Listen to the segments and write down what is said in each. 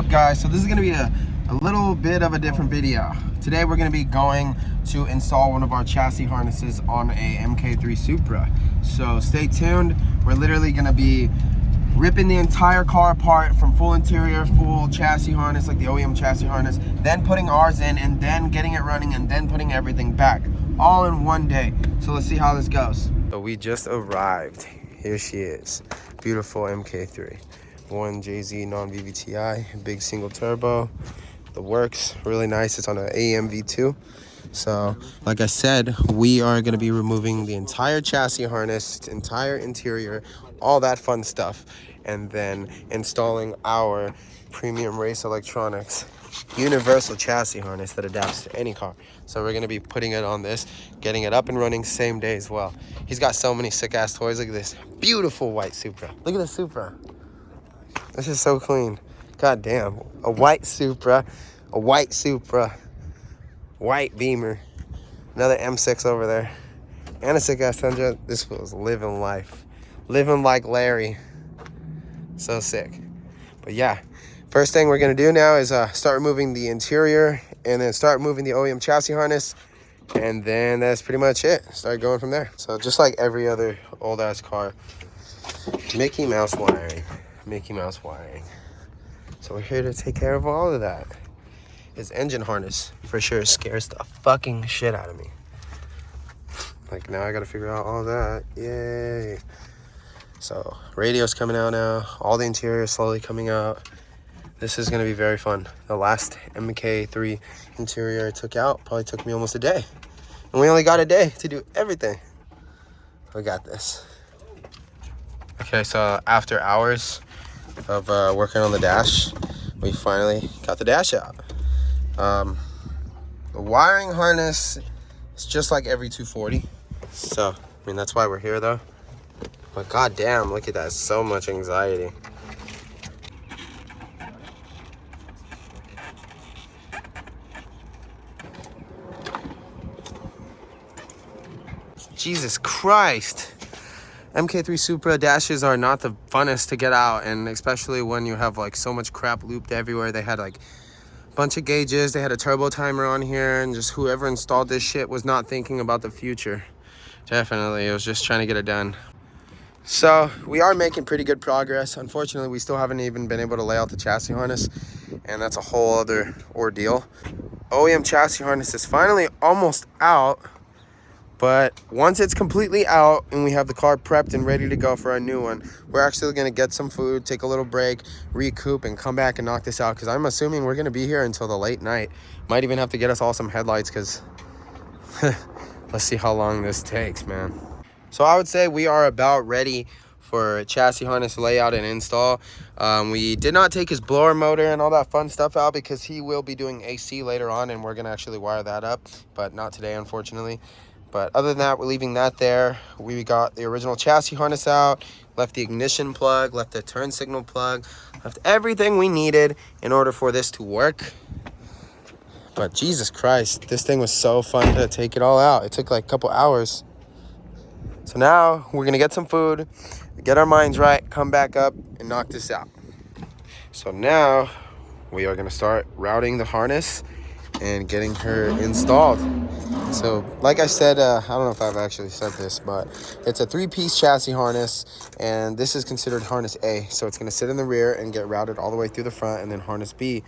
up, guys? So this is gonna be a little bit of a different video. Today we're gonna be going to install one of our chassis harnesses on a MK3 Supra. So stay tuned. We're literally gonna be ripping the entire car apart from full interior, full chassis harness, like the OEM chassis harness, then putting ours in, and then getting it running, and then putting everything back, all in one day. So let's see how this goes. So we just arrived. Here she is, beautiful MK3. One JZ non-VVTi, big single turbo. The works, really nice. It's on an AM V2. So, like I said, we are going to be removing the entire chassis harness, entire interior, all that fun stuff, and then installing our Premium Race Electronics universal chassis harness that adapts to any car. So we're going to be putting it on this, getting it up and running same day as well. He's got so many sick-ass toys. Look at this beautiful white Supra. Look at the Supra. This is so clean. God damn. A white Supra, a white Supra, white Beamer, another M6 over there, and a sick-ass Tundra. This was living life. Living like Larry. So sick. But yeah, first thing we're going to do now is start removing the interior and then start removing the OEM chassis harness. And then that's pretty much it. Start going from there. So just like every other old-ass car, Mickey Mouse wiring. Mickey Mouse wiring. So we're here to take care of all of that. His engine harness for sure scares the fucking shit out of me. Like, now I gotta figure out all that. Yay. So radio's coming out now. All the interior is slowly coming out. This is gonna be very fun. The last MK3 interior I took out probably took me almost a day. And we only got a day to do everything. We got this. Okay, so after hours of working on the dash, we finally got the dash out. The wiring harness is just like every 240. So, I mean, that's why we're here though. But goddamn, look at that, so much anxiety. Jesus Christ. MK3 Supra dashes are not the funnest to get out, and especially when you have like so much crap looped everywhere. They had like a bunch of gauges, they had a turbo timer on here, and just whoever installed this shit was not thinking about the future. Definitely, it was just trying to get it done. So we are making pretty good progress. Unfortunately, we still haven't even been able to lay out the chassis harness, and that's a whole other ordeal. OEM chassis harness is finally almost out. But once it's completely out and we have the car prepped and ready to go for our new one, we're actually going to get some food, take a little break, recoup, and come back and knock this out. Because I'm assuming we're going to be here until the late night. Might even have to get us all some headlights because let's see how long this takes, man. So I would say we are about ready for chassis harness layout and install. We did not take his blower motor and all that fun stuff out because he will be doing AC later on and we're going to actually wire that up. But not today, unfortunately. But other than that, we're leaving that there. We got the original chassis harness out, left the ignition plug, left the turn signal plug, left everything we needed in order for this to work. But Jesus Christ, this thing was so fun to take it all out. It took like a couple hours. So now we're gonna get some food, get our minds right, come back up and knock this out. So now we are gonna start routing the harness and getting her installed. So like I said, I don't know if I've actually said this, but it's a 3-piece chassis harness, and this is considered harness A. So it's going to sit in the rear and get routed all the way through the front, and then harness B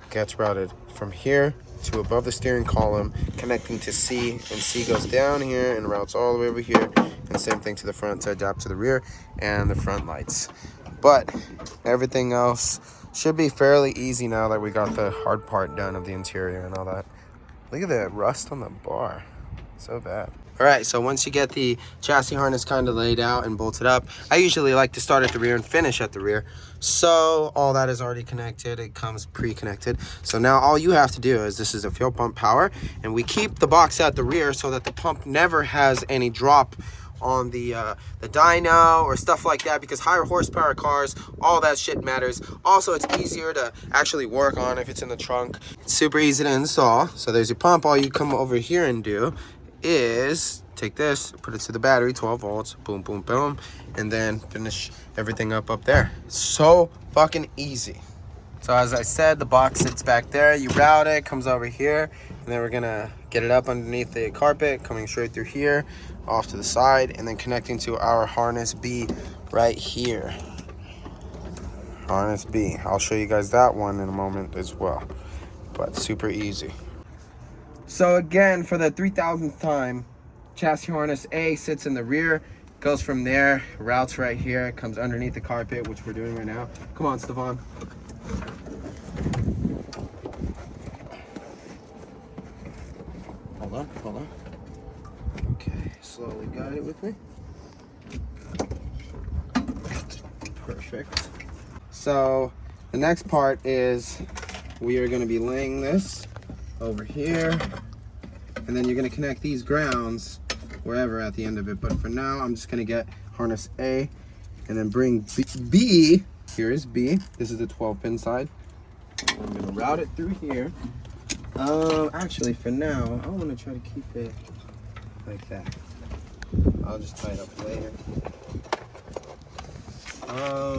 gets routed from here to above the steering column, connecting to C, and C goes down here and routes all the way over here, and same thing to the front to adapt to the rear and the front lights. But everything else should be fairly easy now that we got the hard part done of the interior and all that. Look at that rust on the bar. So bad. All right, so once you get the chassis harness kind of laid out and bolted up, I usually like to start at the rear and finish at the rear. So all that is already connected. It comes pre-connected. So now all you have to do is, this is a fuel pump power, and we keep the box at the rear so that the pump never has any drop on the dyno or stuff like that, because higher horsepower cars, all that shit matters. Also, it's easier to actually work on if it's in the trunk. It's super easy to install. So there's your pump. All you come over here and do is take this, put it to the battery, 12 volts, boom, boom, boom, and then finish everything up there. So fucking easy. It's So as I said, the box sits back there. You route it, comes over here, and then we're gonna get it up underneath the carpet, coming straight through here, off to the side, and then connecting to our harness B right here. Harness B. I'll show you guys that one in a moment as well, but super easy. So again, for the 3000th time, chassis harness A sits in the rear, goes from there, routes right here, comes underneath the carpet, which we're doing right now. Come on, Stefan. Hold on. Okay, slowly guide it with me. Perfect. So the next part is we are going to be laying this over here, and then you're going to connect these grounds wherever at the end of it. But for now, I'm just going to get harness A and then bring B. Here is B. This is the 12-pin side. I'm going to route it through here. Actually, for now, I want to try to keep it like that. I'll just tie it up later.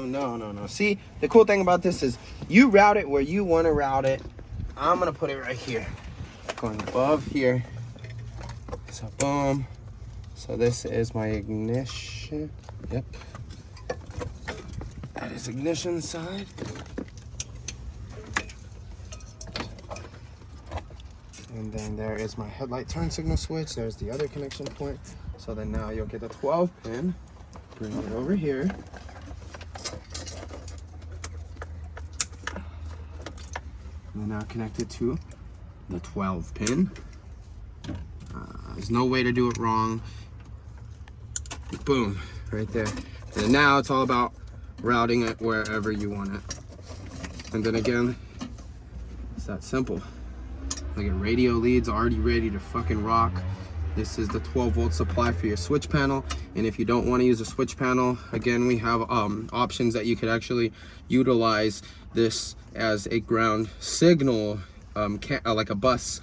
No. See, the cool thing about this is you route it where you want to route it. I'm going to put it right here. Going above here. So, boom. So this is my ignition. Yep. That is ignition side. And then there is my headlight turn signal switch. There's the other connection point. So then now you'll get the 12 pin. Bring it over here. And now connect it to the 12 pin. There's no way to do it wrong. Boom, right there. And now it's all about routing it wherever you want it. And then again, it's that simple. Like a radio lead's already ready to fucking rock. This is the 12-volt supply for your switch panel. And if you don't want to use a switch panel, again, we have options that you could actually utilize this as a ground signal, like a bus.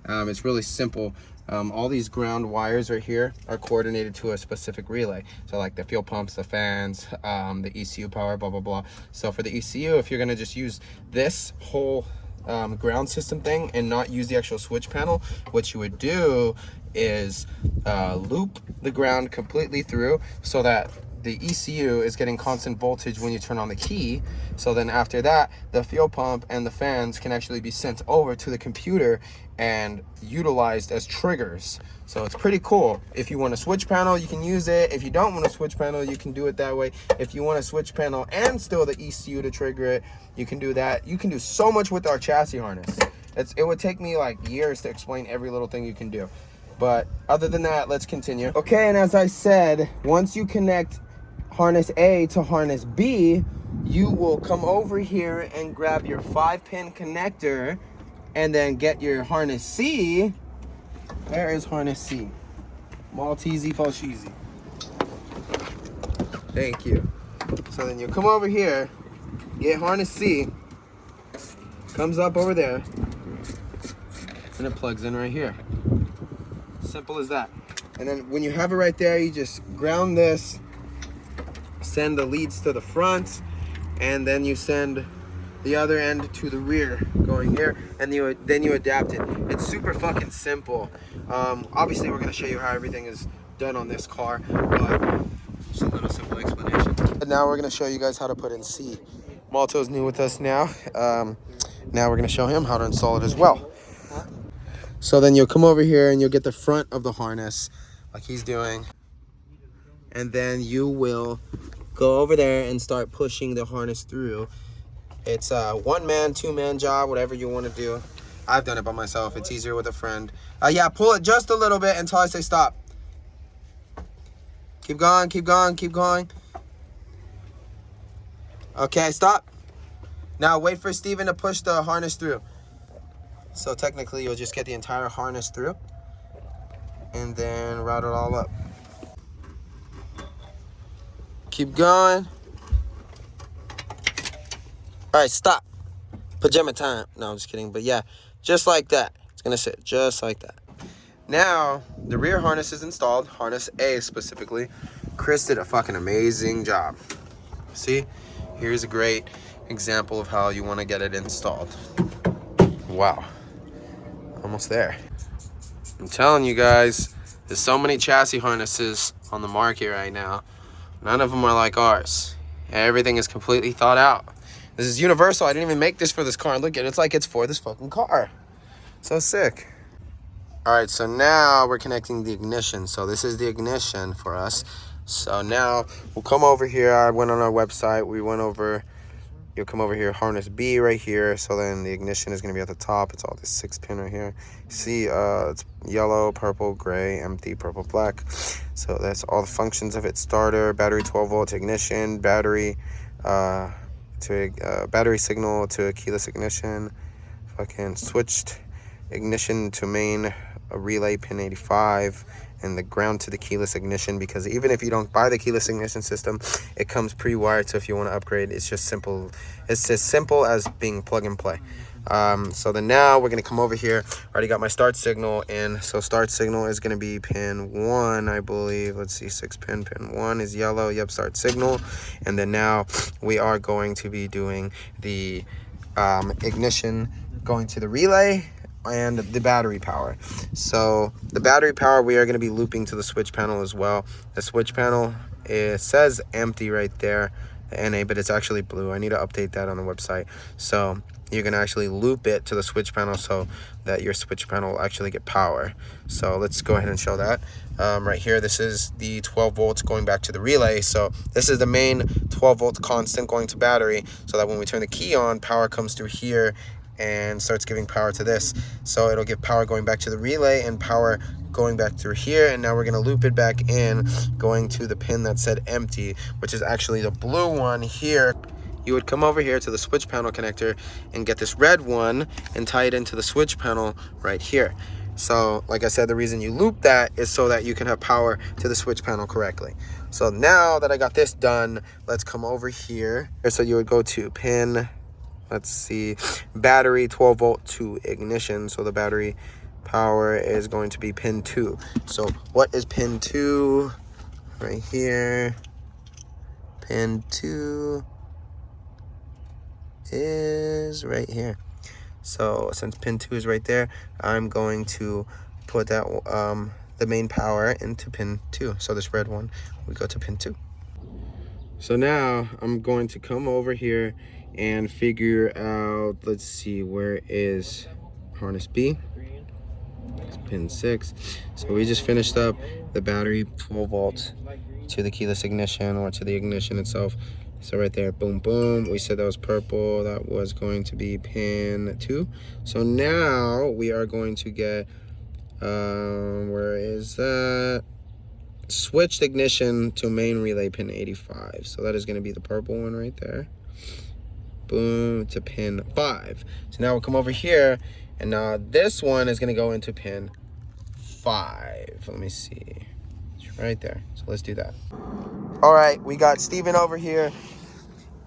It's really simple. All these ground wires right here are coordinated to a specific relay. So like the fuel pumps, the fans, the ECU power, blah, blah, blah. So for the ECU, if you're gonna just use this whole ground system thing and not use the actual switch panel, what you would do is loop the ground completely through so that the ECU is getting constant voltage when you turn on the key. So then after that, the fuel pump and the fans can actually be sent over to the computer and utilized as triggers. So it's pretty cool. If you want a switch panel, you can use it. If you don't want a switch panel, you can do it that way. If you want a switch panel and still the ECU to trigger it, you can do that. You can do so much with our chassis harness. It would take me like years to explain every little thing you can do. But other than that, let's continue. Okay, and as I said, once you connect harness A to harness B, you will come over here and grab your 5-pin connector and then get your harness C. Where is harness C? Maltese Falchese. Thank you. So then you come over here, get harness C, comes up over there, and it plugs in right here. Simple as that. And then when you have it right there, you just ground this, send the leads to the front, and then you send the other end to the rear going here, and then you adapt it. It's super fucking simple. Obviously we're going to show you how everything is done on this car, but just a little simple explanation. And now we're going to show you guys how to put in C. Malto's new with us now. Now we're going to show him how to install it as well. So then you'll come over here and you'll get the front of the harness like he's doing, and then you will go over there and start pushing the harness through. It's a 1-man, 2-man job, whatever you want to do. I've done it by myself. It's easier with a friend. Yeah, pull it just a little bit until I say stop. Keep going, keep going, keep going. Okay, stop. Now wait for Steven to push the harness through. So technically you'll just get the entire harness through and then route it all up. Keep going. All right, stop. Pajama time. No, I'm just kidding. But yeah, just like that. It's going to sit just like that. Now, the rear harness is installed. Harness A specifically. Chris did a fucking amazing job. See? Here's a grate. example of how you want to get it installed. Wow, almost there. I'm telling you guys, there's so many chassis harnesses on the market right now. None of them are like ours. Everything is completely thought out. This is universal. I didn't even make this for this car. Look at it, it's like it's for this fucking car. So sick. All right, so now we're connecting the ignition. So this is the ignition for us. So now we'll come over here. I went on our website. We went over, you'll come over here, harness B right here. So then the ignition is gonna be at the top. It's all this 6-pin right here. See, it's yellow, purple, gray, empty, purple, black. So that's all the functions of it. Starter, battery 12 volt ignition, battery battery signal to keyless ignition, fucking switched ignition to main relay pin 85, and the ground to the keyless ignition, because even if you don't buy the keyless ignition system, it comes pre-wired. So if you want to upgrade, it's just simple. It's as simple as being plug and play. So then now we're going to come over here. I already got my start signal in. So start signal is going to be pin 1, I believe. Let's see, 6-pin. Pin 1 is yellow. Yep, start signal. And then now we are going to be doing the ignition going to the relay and the battery power. So the battery power, we are going to be looping to the switch panel as well. The switch panel, it says empty right there, the NA, but it's actually blue. I need to update that on the website. So you're going to actually loop it to the switch panel so that your switch panel will actually get power. So let's go ahead and show that. Right here, this is the 12 volts going back to the relay. So this is the main 12 volt constant going to battery, so that when we turn the key on, power comes through here and starts giving power to this. So it'll give power going back to the relay and power going back through here. And now we're going to loop it back in, going to the pin that said empty, which is actually the blue one here. You would come over here to the switch panel connector and get this red one and tie it into the switch panel right here. So like I said, the reason you loop that is so that you can have power to the switch panel correctly. So now that I got this done, let's come over here. So you would go to pin, let's see, battery 12 volt to ignition. So the battery power is going to be pin 2. So what is pin 2? Right here. Pin 2 is right here. So since pin 2 is right there, I'm going to put that the main power into pin 2. So this red one, we go to pin 2. So now I'm going to come over here and figure out, let's see, where is harness B? It's pin 6. So we just finished up the battery 12 volts to the keyless ignition, or to the ignition itself. So right there, boom, boom. We said that was purple. That was going to be pin 2. So now we are going to get, where is that? Switched ignition to main relay pin 85. So that is going to be the purple one right there. Boom, to pin 5. So now we'll come over here, and now this one is going to go into pin 5. Let me see. It's right there. So let's do that. All right, we got Steven over here.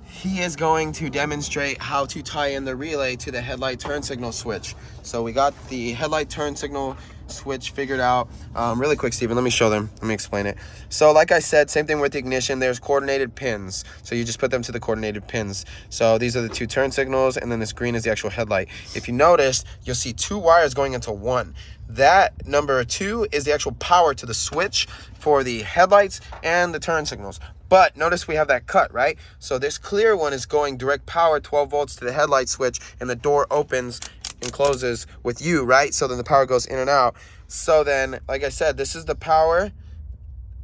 He is going to demonstrate how to tie in the relay to the headlight turn signal switch. So we got the headlight turn signal switch figured out. Really quick, Steven, let me show them. Let me explain it. So like I said, same thing with the ignition. There's coordinated pins. So you just put them to the coordinated pins. So these are the 2 turn signals, and then this green is the actual headlight. If you notice, you'll see 2 wires going into 1. That number 2 is the actual power to the switch for the headlights and the turn signals. But notice we have that cut, right? So this clear one is going direct power, 12 volts to the headlight switch, and the door opens and closes with you, right? So then the power goes in and out. So then, like I said, this is the power.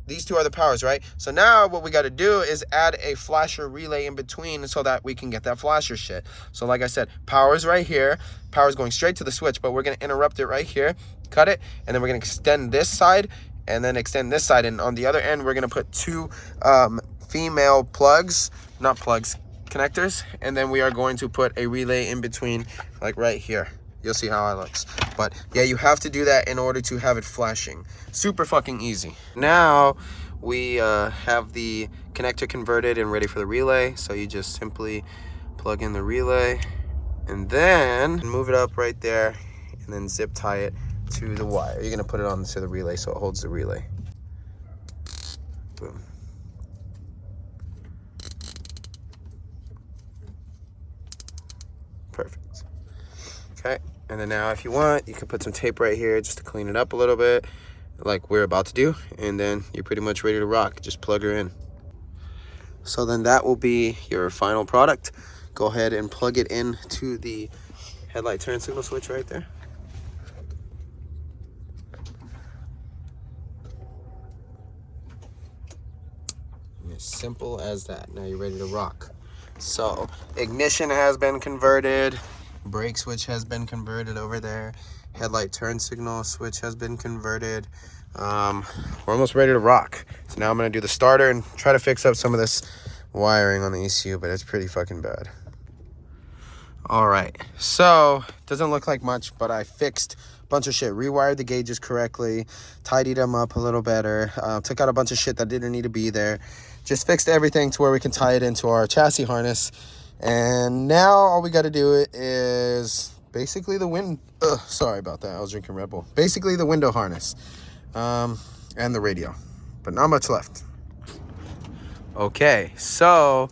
These 2 are the powers, right? So now what we got to do is add a flasher relay in between so that we can get that flasher shit. So like I said, power is right here. Power is going straight to the switch, but we're going to interrupt it right here, cut it, and then we're going to extend this side and then extend this side. And on the other end, we're going to put 2 female plugs, not plugs, connectors. And then we are going to put a relay in between, like right here. You'll see how it looks. But yeah, you have to do that in order to have it flashing. Super fucking easy. Now we have the connector converted and ready for the relay. So you just simply plug in the relay and then move it up right there and then zip tie it to the wire. You're gonna put it onto the relay so it holds the relay. Boom. Okay, and then now if you want, you can put some tape right here just to clean it up a little bit, like we're about to do, and then you're pretty much ready to rock. Just plug her in. So then that will be your final product. Go ahead and plug it in to the headlight turn signal switch right there. As simple as that. Now you're ready to rock. So ignition has been converted, brake switch has been converted over there, headlight turn signal switch has been converted. We're almost ready to rock. So now I'm gonna do the starter and try to fix up some of this wiring on the ECU, but it's pretty fucking bad. All right, so doesn't look like much, but I fixed a bunch of shit, rewired the gauges correctly, tidied them up a little better, took out a bunch of shit that didn't need to be there, just fixed everything to where we can tie it into our chassis harness. And now all we got to do is basically the sorry about that, I was drinking Red Bull. Basically the window harness and the radio, but not much left. Okay, so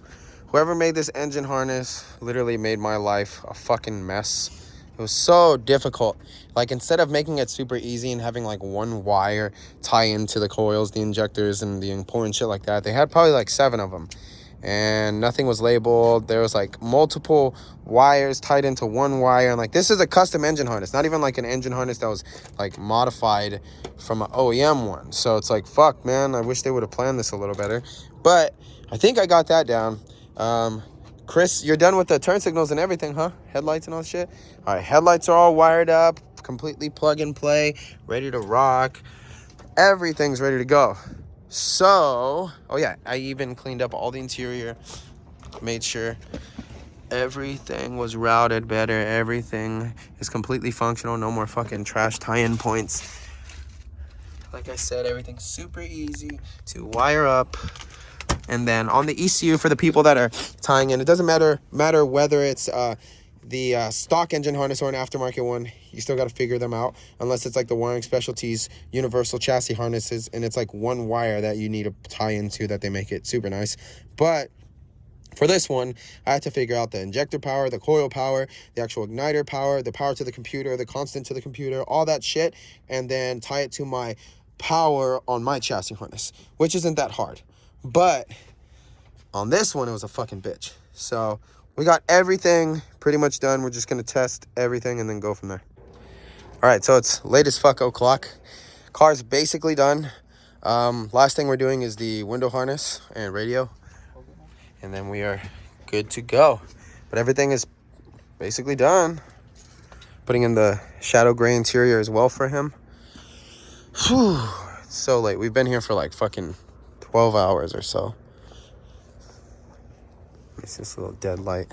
whoever made this engine harness literally made my life a fucking mess. It was so difficult. Like, instead of making it super easy and having like one wire tie into the coils, the injectors, and the important shit like that, they had probably like 7 of them. And nothing was labeled. There was like multiple wires tied into one wire. And like, this is a custom engine harness, not even like an engine harness that was like modified from an OEM one. So it's like, fuck, man, I wish they would have planned this a little better. But I think I got that down. Chris, you're done with the turn signals and everything, huh? Headlights and all that shit? All right, headlights are all wired up, completely plug and play, ready to rock. Everything's ready to go. So, oh yeah, I even cleaned up all the interior, made sure everything was routed better. Everything is completely functional. No more fucking trash tie-in points. Like I said, everything's super easy to wire up. And then on the ECU, for the people that are tying in, it doesn't matter whether it's the stock engine harness or an aftermarket one. You still got to figure them out, unless it's like the Wiring Specialties universal chassis harnesses, and it's like one wire that you need to tie into that they make it super nice. But for this one, I had to figure out the injector power, the coil power, the actual igniter power, the power to the computer, the constant to the computer, all that shit, and then tie it to my power on my chassis harness, which isn't that hard. But on this one, it was a fucking bitch. So we got everything pretty much done. We're just going to test everything and then go from there. All right, so it's late as fuck o'clock. Car's basically done. Last thing we're doing is the window harness and radio. And then we are good to go. But everything is basically done. Putting in the shadow gray interior as well for him. Whew, it's so late. We've been here for like fucking 12 hours or so. It's this little dead light.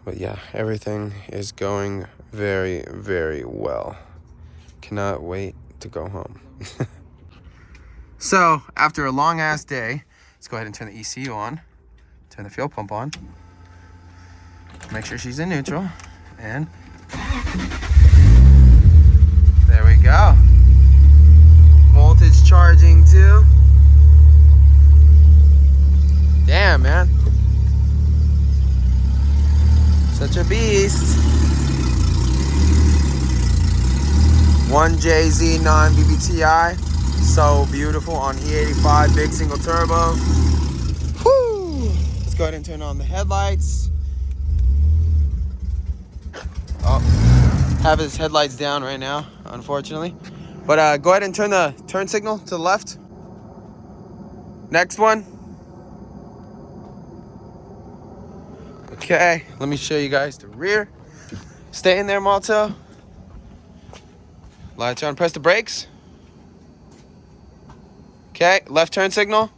But yeah, everything is going very, very well. Cannot wait to go home. So, after a long ass day, let's go ahead and turn the ECU on. Turn the fuel pump on. Make sure she's in neutral. And there we go. Voltage charging too. Damn, man. Such a beast. 1JZ non-BBTI. So beautiful on E85 big single turbo. Woo! Let's go ahead and turn on the headlights. Oh, have his headlights down right now, unfortunately. But go ahead and turn the turn signal to the left. Next one. Okay, let me show you guys the rear. Stay in there, Malto. Lights on, press the brakes. Okay, left turn signal.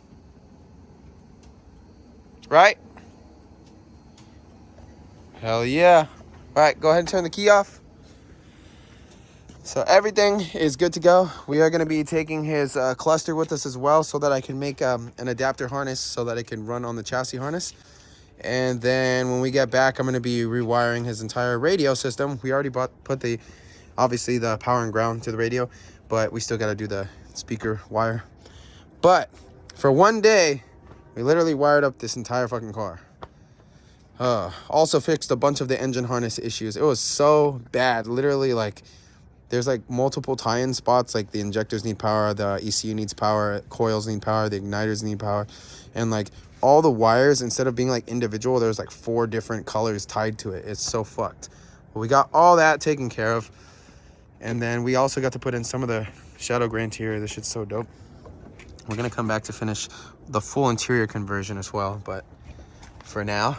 Right. Hell yeah. All right, go ahead and turn the key off. So everything is good to go. We are going to be taking his cluster with us as well, so that I can make an adapter harness so that it can run on the chassis harness. And then when we get back, I'm going to be rewiring his entire radio system. We already put obviously the power and ground to the radio, but we still got to do the speaker wire. But for one day, we literally wired up this entire fucking car. Also fixed a bunch of the engine harness issues. It was so bad. Literally, like, there's like multiple tie-in spots. Like the injectors need power, the ECU needs power, coils need power, the igniters need power, and like all the wires, instead of being like individual, there's like 4 different colors tied to it. It's so fucked. But we got all that taken care of, and then we also got to put in some of the shadow gray interior. This shit's so dope. We're gonna come back to finish the full interior conversion as well, but for now,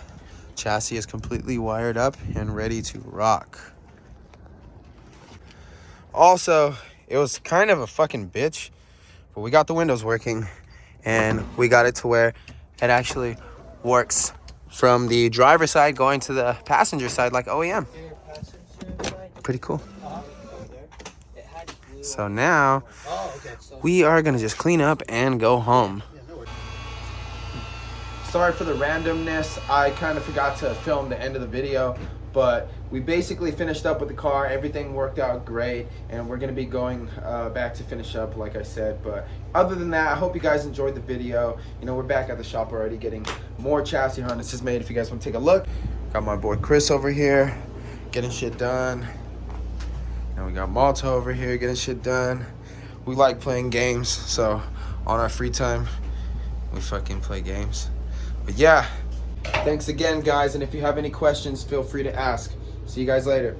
chassis is completely wired up and ready to rock. Also, it was kind of a fucking bitch, but we got the windows working, and we got it to where it actually works from the driver's side going to the passenger side like OEM. Pretty cool. So now we are gonna just clean up and go home. Sorry for the randomness. I kind of forgot to film the end of the video, but we basically finished up with the car. Everything worked out great, and we're gonna be going back to finish up, like I said. But other than that, I hope you guys enjoyed the video. You know, we're back at the shop already getting more chassis harnesses made. If you guys want to take a look, got my boy Chris over here getting shit done. And we got Malta over here getting shit done. We like playing games, so on our free time, we fucking play games. But yeah, thanks again, guys. And if you have any questions, feel free to ask. See you guys later.